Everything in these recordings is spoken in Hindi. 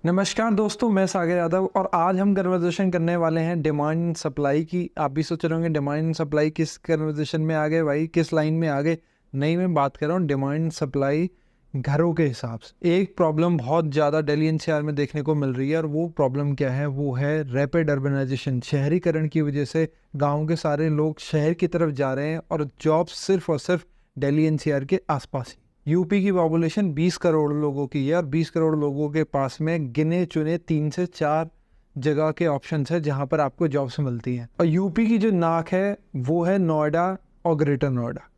नमस्कार दोस्तों, मैं सागर यादव और आज हम कन्वर्सेशन करने वाले हैं डिमांड एंड सप्लाई की। आप भी सोच रहे होंगे डिमांड एंड सप्लाई किस कन्वर्सेशन में आ गए भाई, किस लाइन में आ गए। नहीं, मैं बात कर रहा हूँ डिमांड एंड सप्लाई घरों के हिसाब से। एक प्रॉब्लम बहुत ज़्यादा दिल्ली एनसीआर में देखने को मिल रही है और वो प्रॉब्लम क्या है, वो है रैपिड अर्बनाइजेशन। शहरीकरण की वजह से गाँव के सारे लोग शहर की तरफ जा रहे हैं और जॉब सिर्फ और सिर्फ दिल्ली एनसीआर के आसपास ही। यूपी की पॉपुलेशन 20 करोड़ लोगों की है और 20 करोड़ लोगों के पास में गिने चुने 3 से 4 जगह के ऑप्शंस है जहां पर आपको जॉब्स मिलती हैं। और यूपी की जो नाक है वो है नोएडा और ग्रेटर नोएडा।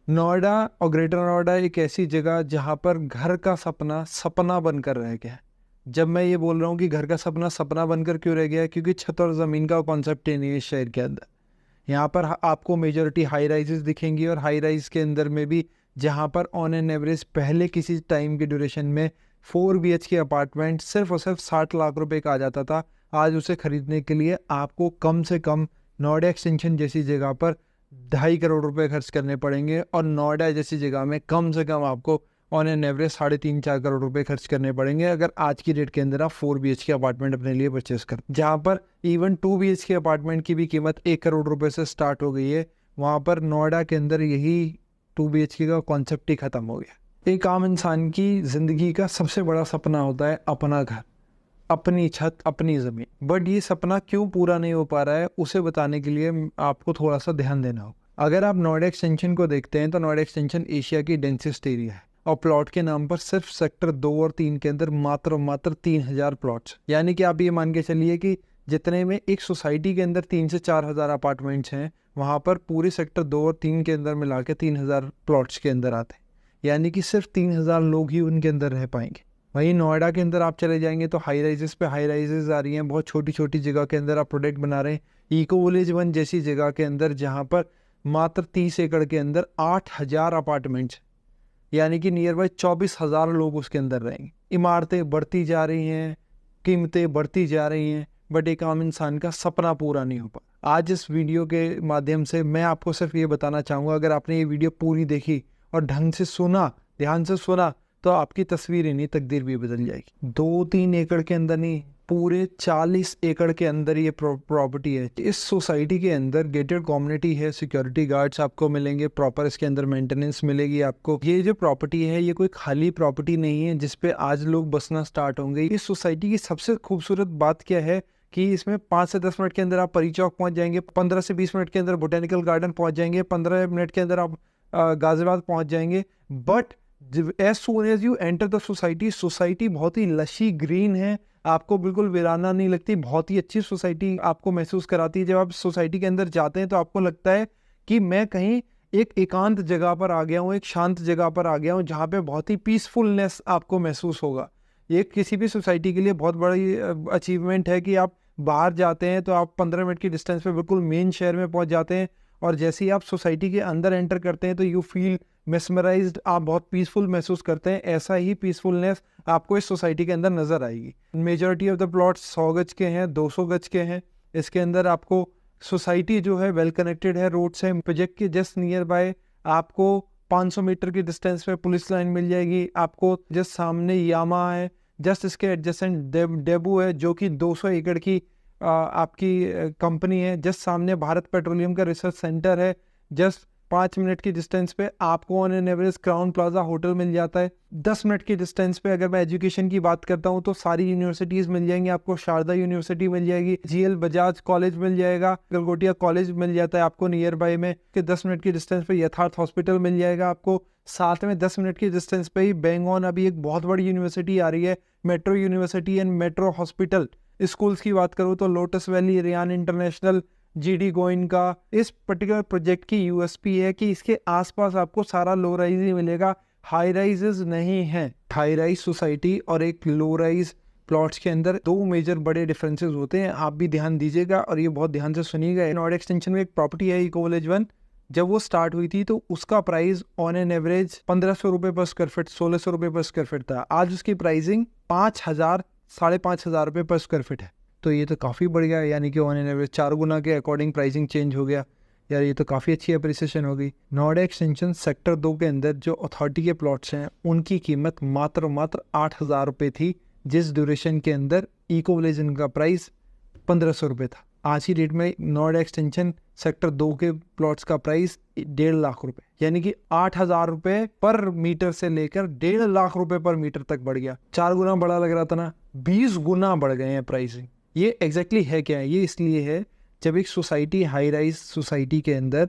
नोएडा और ग्रेटर नोएडा एक ऐसी जगह जहां पर घर का सपना सपना बनकर रह गया है। जब मैं ये बोल रहा हूँ कि घर का सपना सपना बनकर क्यों रह गया है, क्योंकि छत और ज़मीन का कॉन्सेप्ट ही नहीं है शहर के अंदर। यहाँ पर आपको मेजॉरिटी हाई राइजेस दिखेंगी और हाई राइज के अंदर में भी जहाँ पर ऑन एन एवरेज पहले किसी टाइम के ड्यूरेशन में 4 BHK अपार्टमेंट सिर्फ और सिर्फ 60 लाख रुपए का आ जाता था। आज उसे खरीदने के लिए आपको कम से कम नोएडा एक्सटेंशन जैसी जगह पर 2.5 करोड़ रुपए खर्च करने पड़ेंगे और नोएडा जैसी जगह में कम से कम आपको ऑन एन एवरेज 3.5-4 करोड़ रुपए खर्च करने पड़ेंगे अगर आज की डेट के अंदर आप 4 BHK अपार्टमेंट अपने लिए परचेस कर। जहाँ पर इवन 2 BHK अपार्टमेंट की भी कीमत 1 करोड़ रुपए से स्टार्ट हो गई है, वहाँ पर नोएडा के अंदर यही 2 BHK का कॉन्सेप्ट ही खत्म हो गया। एक आम इंसान की जिंदगी का सबसे बड़ा सपना होता है अपना घर, अपनी छत, अपनी ज़मीन। बट ये सपना क्यों पूरा नहीं हो पा रहा है, उसे बताने के लिए आपको थोड़ा सा ध्यान देना होगा। अगर आप नोएडा एक्सटेंशन को देखते हैं तो नोएडा एक्सटेंशन एशिया की डेंसेस्ट एरिया है और प्लॉट के नाम पर सिर्फ सेक्टर 2 और 3 के अंदर मात्र 3,000 प्लॉट्स। यानी कि आप ये मान के चलिए कि जितने में एक सोसाइटी के अंदर 3 से 4 हज़ार अपार्टमेंट्स हैं, वहाँ पर पूरे सेक्टर 2 और 3 के अंदर मिला के 3,000 प्लॉट्स के अंदर आते हैं। यानी कि सिर्फ 3,000 लोग ही उनके अंदर रह पाएंगे। वहीं नोएडा के अंदर आप चले जाएंगे तो हाई राइजेस पे हाई राइजेस आ रही हैं। बहुत छोटी छोटी जगह के अंदर आप प्रोडक्ट बना रहे हैं। इको विलेज 1 जैसी जगह के अंदर जहाँ पर मात्र 30 एकड़ के अंदर 8,000 अपार्टमेंट्स, यानी कि नियर बाई 24,000 लोग उसके अंदर रहेंगे। इमारतें बढ़ती जा रही हैं, कीमतें बढ़ती जा रही हैं, बट एक आम इंसान का सपना पूरा नहीं हो पा। आज इस वीडियो के माध्यम से मैं आपको सिर्फ ये बताना चाहूँगा, अगर आपने ये वीडियो पूरी देखी और ढंग से सुना, ध्यान से सुना, तो आपकी तस्वीर ही नहीं तकदीर भी बदल जाएगी। 2-3 एकड़ के अंदर नहीं, पूरे 40 एकड़ के अंदर ये प्रॉपर्टी है। इस सोसाइटी के अंदर गेटेड कम्युनिटी है, सिक्योरिटी गार्ड्स आपको मिलेंगे, प्रॉपर इसके अंदर मेंटेनेंस मिलेगी आपको। ये जो प्रॉपर्टी है ये कोई खाली प्रॉपर्टी नहीं है जिसपे आज लोग बसना स्टार्ट होंगे। इस सोसाइटी की सबसे खूबसूरत बात क्या है कि इसमें 5 से 10 मिनट के अंदर आप परी चौक पहुंच जाएंगे, 15 से 20 मिनट के अंदर बोटेनिकल गार्डन पहुंच जाएंगे, 15 मिनट के अंदर आप गाजियाबाद पहुंच जाएंगे। But as soon as you enter the society बहुत ही लशी ग्रीन है, आपको बिल्कुल वीराना नहीं लगती, बहुत ही अच्छी सोसाइटी आपको महसूस कराती है। जब आप सोसाइटी के अंदर जाते हैं तो आपको लगता है कि मैं कहीं एक एकांत जगह पर आ गया हूँ, एक शांत जगह पर आ गया हूँ जहाँ पे बहुत ही पीसफुलनेस आपको महसूस होगा। ये किसी भी सोसाइटी के लिए बहुत बड़ी अचीवमेंट है कि आप बाहर जाते हैं तो आप 15 मिनट की डिस्टेंस पे बिल्कुल मेन शहर में पहुंच जाते हैं और जैसे ही आप सोसाइटी के अंदर एंटर करते हैं तो यू फील मेस्मराइज्ड, आप बहुत पीसफुल महसूस करते हैं। ऐसा ही पीसफुलनेस आपको इस सोसाइटी के अंदर नजर आएगी। मेजॉरिटी ऑफ द प्लॉट्स 100 गज के हैं, 200 गज के हैं। इसके अंदर आपको सोसाइटी जो है वेल कनेक्टेड है रोड से। प्रोजेक्ट के जस्ट नियर बाय आपको 500 मीटर की डिस्टेंस पे पुलिस लाइन मिल जाएगी। आपको जस्ट सामने यामा है, जस्ट इसके एडजेसेंट डेबू है जो कि 200 एकड़ की आपकी कंपनी है। जस्ट सामने भारत पेट्रोलियम का रिसर्च सेंटर है। जस्ट 5 मिनट की डिस्टेंस पे आपको on an average Crowne Plaza hotel मिल जाता है। 10 मिनट की डिस्टेंस पे अगर मैं एजुकेशन की बात करता हूँ तो सारी यूनिवर्सिटीज मिल जाएंगी आपको। शारदा यूनिवर्सिटी मिल जाएगी, GL बजाज कॉलेज मिल जाएगा, गलगोटिया कॉलेज मिल जाता है आपको नियर बाय में। कि 10 मिनट की डिस्टेंस पे यथार्थ हॉस्पिटल मिल जाएगा आपको। साथ में 10 मिनट की डिस्टेंस पे ही बेंगोन अभी एक बहुत बड़ी यूनिवर्सिटी आ रही है, metro university and metro hospital. Schools की बात करूँ तो Lotus Valley, Ryan International, GD Goenka. इस पर्टिकुलर प्रोजेक्ट की USP है कि इसके आसपास आपको सारा लो राइज ही मिलेगा, हाई राइजेस नहीं है। हाई राइज सोसाइटी और एक लो राइज प्लॉट्स के अंदर 2 मेजर बड़े डिफरेंसेस होते हैं, आप भी ध्यान दीजिएगा और ये बहुत ध्यान से सुनिएगा। नोएडा एक्सटेंशन में एक प्रॉपर्टी है इको विलेज 1, जब वो स्टार्ट हुई थी तो उसका प्राइस ऑन एन एवरेज 1,500 रुपये पर स्क्वायर फीट, 1,600 रुपये पर स्क्वायर फीट था। आज उसकी प्राइसिंग 5,000, 5,500 रुपये पर स्क्वायर फीट है। तो ये तो काफ़ी बढ़ गया, यानी कि ऑन एन एवरेज 4 गुना के अकॉर्डिंग प्राइसिंग चेंज हो गया। यार ये तो काफ़ी अच्छी अप्रिसिएशन हो गई। नोएडा एक्सटेंशन सेक्टर 2 के अंदर जो अथॉरिटी के प्लॉट्स हैं उनकी कीमत मात्र 8,000 रुपये थी जिस ड्यूरेशन के अंदर इको विलेज का प्राइस 1500 रुपये था। आज की डेट में नोएडा एक्सटेंशन सेक्टर 2 के प्लॉट्स का प्राइस 1.5 लाख रुपए, यानी कि 8,000 रुपए पर मीटर से लेकर 1.5 लाख रुपए पर मीटर तक बढ़ गया। 4 गुना बड़ा लग रहा था ना, 20 गुना बढ़ गए हैं प्राइसिंग। ये एग्जैक्टली है क्या है? ये इसलिए है जब एक सोसाइटी, हाई राइज सोसाइटी के अंदर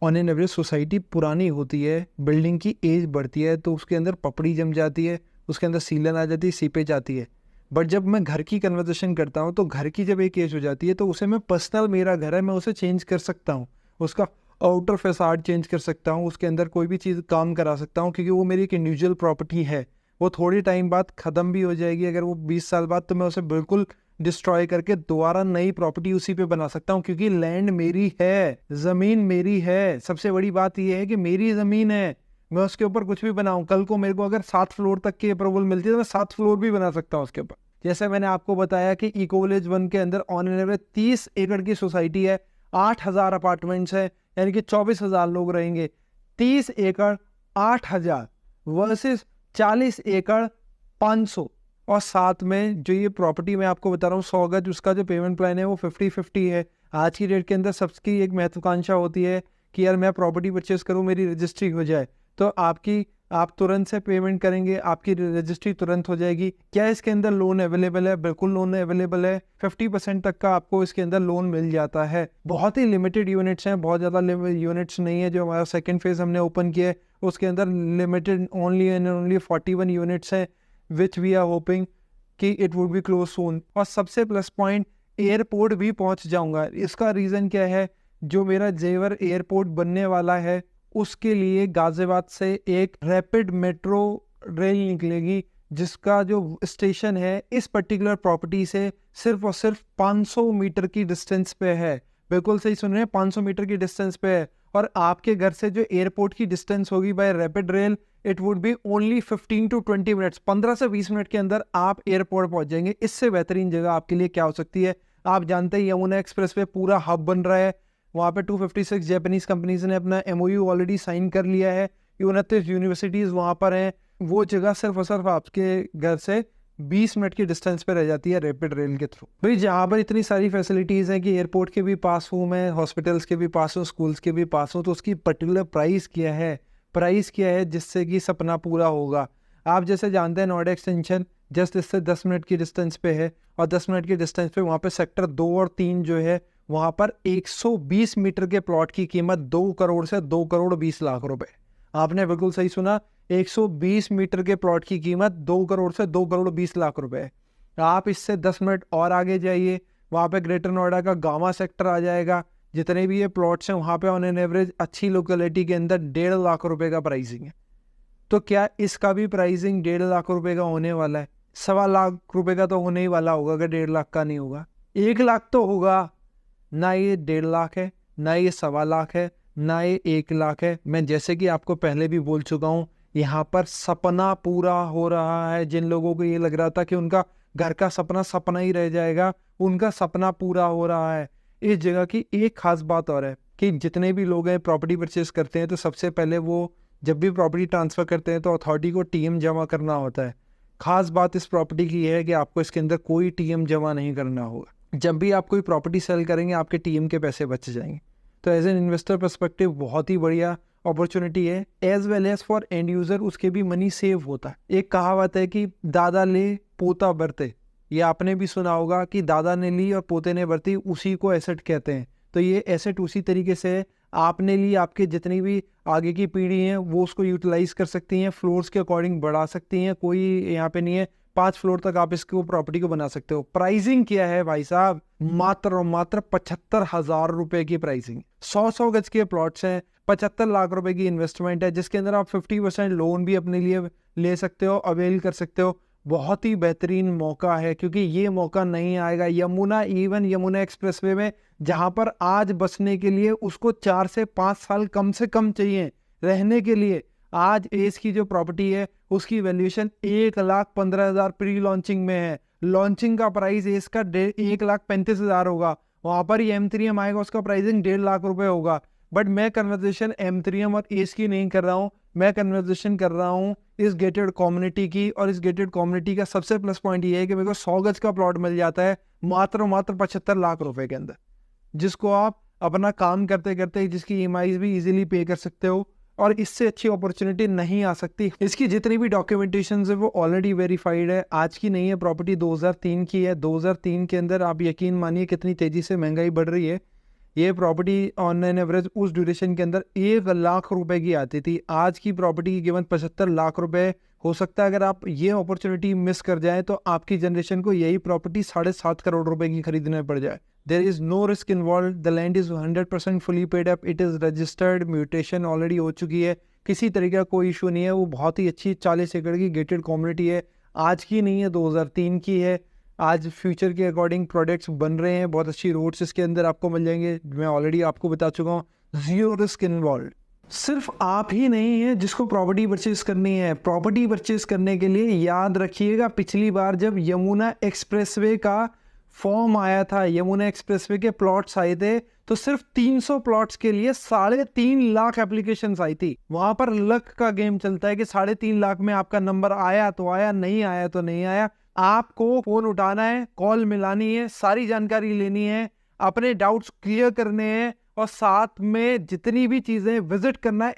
ऑन एन एवरेज सोसाइटी पुरानी होती है, बिल्डिंग की एज बढ़ती है, तो उसके अंदर पपड़ी जम जाती है, उसके अंदर सीलन आ जाती है, सीपेज आती है। बट जब मैं घर की कन्वर्सेशन करता हूँ तो घर की जब एक एज हो जाती है तो उसे मैं पर्सनल, मेरा घर है, मैं उसे चेंज कर सकता हूँ, उसका आउटर फैसाड चेंज कर सकता हूँ, उसके अंदर कोई भी चीज़ काम करा सकता हूँ, क्योंकि वो मेरी एक इंडिविजुअल प्रॉपर्टी है। वो थोड़ी टाइम बाद ख़त्म भी हो जाएगी, अगर वो 20 साल बाद, तो मैं उसे बिल्कुल डिस्ट्रॉय करके दोबारा नई प्रॉपर्टी उसी पे बना सकता हूँ, क्योंकि लैंड मेरी है, ज़मीन मेरी है। सबसे बड़ी बात यह है कि मेरी ज़मीन है, मैं उसके ऊपर कुछ भी बनाऊँ। कल को मेरे को अगर 7 फ्लोर तक की अप्रूवल मिलती है तो मैं 7 फ्लोर भी बना सकता हूँ उसके ऊपर। जैसे मैंने आपको बताया कि इको विलेज 1 के अंदर ऑन एन एवरेज 30 एकड़ की सोसाइटी है, 8,000 अपार्टमेंट्स है, यानी कि 24,000 लोग रहेंगे। 30 एकड़ 8,000 वर्सेस 40 एकड़ 500, और साथ में जो ये प्रॉपर्टी मैं आपको बता रहा हूँ 100 गज, उसका जो पेमेंट प्लान है वो 50-50 है। आज की डेट के अंदर सबकी एक महत्वाकांक्षा होती है कि यार मैं प्रॉपर्टी परचेस करूँ, मेरी रजिस्ट्री हो जाए, तो आप तुरंत से पेमेंट करेंगे, आपकी रजिस्ट्री तुरंत हो जाएगी। क्या इसके अंदर लोन अवेलेबल है? बिल्कुल लोन अवेलेबल है। 50% तक का आपको इसके अंदर लोन मिल जाता है। बहुत ही लिमिटेड यूनिट्स हैं, बहुत ज़्यादा यूनिट्स नहीं है। जो हमारा सेकंड फेज हमने ओपन किया है उसके अंदर limited only and only 41 units हैं, विच वी आर होपिंग कि इट वुड बी क्लोज सून। और सबसे प्लस पॉइंट, एयरपोर्ट भी पहुँच जाऊँगा। इसका रीज़न क्या है? जो मेरा जेवर एयरपोर्ट बनने वाला है उसके लिए गाजियाबाद से एक रैपिड मेट्रो रेल निकलेगी, जिसका जो स्टेशन है इस पर्टिकुलर प्रॉपर्टी से सिर्फ और सिर्फ 500 मीटर की डिस्टेंस पे है। बिल्कुल सही सुन रहे हैं, 500 मीटर की डिस्टेंस पे है। और आपके घर से जो एयरपोर्ट की डिस्टेंस होगी by rapid rail, it would be only 15 to 20 minutes. 15 से 20 मिनट के अंदर आप एयरपोर्ट पहुंच जाएंगे। इससे बेहतरीन जगह आपके लिए क्या हो सकती है? आप जानते हैं यमुना एक्सप्रेस पे पूरा हब बन रहा है, वहाँ पे 256 जापानीज कंपनीज ने अपना MOU ऑलरेडी साइन कर लिया है, 29 यूनिवर्सिटीज़ वहाँ पर हैं। वो जगह सिर्फ और सिर्फ आपके घर से 20 मिनट की डिस्टेंस पे रह जाती है रैपिड रेल के थ्रू। भाई जहाँ पर इतनी सारी फैसिलिटीज़ हैं कि एयरपोर्ट के भी पास हूँ मैं, हॉस्पिटल्स के भी पास हूँ, स्कूल्स के भी पास हूँ, तो उसकी पर्टिकुलर प्राइस क्या है? प्राइस क्या है जिससे कि सपना पूरा होगा? आप जैसे जानते हैं नोएडा एक्सटेंशन जस्ट इससे 10 मिनट की डिस्टेंस पे है, और 10 मिनट की डिस्टेंस पे वहाँ पे सेक्टर 2 और 3 जो है, वहाँ पर 120 मीटर के प्लॉट की कीमत 2 करोड़ से 2 करोड़ 20 लाख रुपए। आपने बिल्कुल सही सुना, 120 मीटर के प्लॉट की कीमत 2 करोड़ से 2 करोड़ 20 लाख रुपए। आप इससे 10 मिनट और आगे जाइए, वहाँ पे ग्रेटर नोएडा का गामा सेक्टर आ जाएगा। जितने भी ये प्लॉट्स हैं वहाँ पे ऑन एन एवरेज अच्छी लोकेलिटी के अंदर 1.5 लाख रुपए का प्राइसिंग है। तो क्या इसका भी प्राइसिंग 1.5 लाख रुपए का होने वाला है? 1.25 लाख रुपए का तो होने ही वाला होगा, अगर 1.5 लाख का नहीं होगा। 1 लाख तो होगा ना। ये 1.5 लाख है, ना ये 1.25 लाख है, ना ये 1 लाख है। मैं जैसे कि आपको पहले भी बोल चुका हूँ, यहाँ पर सपना पूरा हो रहा है। जिन लोगों को ये लग रहा था कि उनका घर का सपना सपना ही रह जाएगा, उनका सपना पूरा हो रहा है। इस जगह की एक खास बात और है कि जितने भी लोग हैं प्रॉपर्टी परचेस करते हैं, तो सबसे पहले वो जब भी प्रॉपर्टी ट्रांसफ़र करते हैं तो अथॉरिटी को TM जमा करना होता है। खास बात इस प्रॉपर्टी की है कि आपको इसके अंदर कोई TM जमा नहीं करना होगा। जब भी आप कोई प्रॉपर्टी सेल करेंगे आपके TM के पैसे बच जाएंगे। तो एज एन इन्वेस्टर पर्सपेक्टिव बहुत ही बढ़िया अपॉर्चुनिटी है, as well as for end user उसके भी मनी सेव होता है। एक कहावत है कि दादा ले पोता बरते, ये आपने भी सुना होगा कि दादा ने ली और पोते ने बरती, उसी को एसेट कहते हैं। तो ये एसेट उसी तरीके से आपने ली, आपके जितनी भी आगे की पीढ़ी हैं वो उसको यूटिलाइज कर सकती हैं, फ्लोर्स के अकॉर्डिंग बढ़ा सकती हैं। कोई यहाँ पे नहीं है 5 फ्लोर तक आप इसको प्रॉपर्टी को बना सकते हो। प्राइसिंग क्या है भाई साहब? मात्र और मात्र 75,000 रुपए की प्राइसिंग। 100 गज के प्लॉट्स हैं, 75 लाख रुपए की इन्वेस्टमेंट है, जिसके अंदर आप 50% लोन भी अपने लिए ले सकते हो, अवेल कर सकते हो। बहुत ही बेहतरीन मौका है, क्योंकि ये मौका नहीं आएगा यमुना एक्सप्रेसवे में, जहां पर आज बसने के लिए उसको 4 से 5 साल कम से कम चाहिए रहने के लिए। आज एस की जो प्रॉपर्टी है उसकी वैल्यूएशन 1,15,000 प्री लॉन्चिंग में है। लॉन्चिंग का प्राइस एस का 1,35,000 होगा। वहां पर ही M3M आएगा, उसका प्राइसिंग 1.5 लाख रुपए होगा। बट मैं कन्वर्सेशन M3M और एस की नहीं कर रहा हूँ, मैं कन्वर्सेशन कर रहा हूँ इस गेटेड कम्युनिटी की, और इस गेटेड कम्युनिटी का सबसे प्लस पॉइंट ये है कि मेरे को 100 गज का प्लॉट मिल जाता है मात्र 75 लाख रुपए के अंदर, जिसको आप अपना काम करते करते जिसकी EMIs भी इजीली पे कर सकते हो, और इससे अच्छी अपॉर्चुनिटी नहीं आ सकती। इसकी जितनी भी डॉक्यूमेंटेशन है वो ऑलरेडी वेरीफाइड है, आज की नहीं है, प्रॉपर्टी 2003 की है। 2003 के अंदर आप यकीन मानिए कितनी तेजी से महंगाई बढ़ रही है। ये प्रॉपर्टी ऑन एन एवरेज उस ड्यूरेशन के अंदर 1 लाख रुपए की आती थी, आज की प्रॉपर्टी की कीमत 75 लाख रुपए हो सकता है। अगर आप ये अपॉर्चुनिटी मिस कर जाएं तो आपकी जनरेशन को यही प्रॉपर्टी 7.5 करोड़ रुपए की खरीदने पड़ जाए। There is no risk involve, the land is 100% fully paid up, it is registered, mutation already हो चुकी है, किसी तरीके का कोई इशू नहीं है। वो बहुत ही अच्छी 40 एकड़ की गेटेड कम्युनिटी है, आज की नहीं है, 2003 की है। आज फ्यूचर के अकॉर्डिंग प्रोडक्ट्स बन रहे हैं, बहुत अच्छी रोड्स इसके अंदर आपको मिल जाएंगे, मैं ऑलरेडी आपको बता चुका हूँ। Zero risk involve. सिर्फ आप ही नहीं है जिसको प्रॉपर्टी परचेज करनी है। प्रॉपर्टी परचेज करने के लिए याद रखिएगा, पिछली बार जब यमुना एक्सप्रेसवे का फॉर्म आया था, यमुना एक्सप्रेसवे के प्लॉट्स आए थे, तो सिर्फ 300 प्लॉट्स के लिए 3.5 लाख एप्लीकेशंस आई थी। वहां पर लक का गेम चलता है कि 3.5 लाख में आपका नंबर आया तो आया, नहीं आया तो नहीं आया। आपको फोन उठाना है, कॉल मिलानी है, सारी जानकारी लेनी है, अपने डाउट्स क्लियर करने हैं, और साथ में जितनी भी चीजें विजिट करना है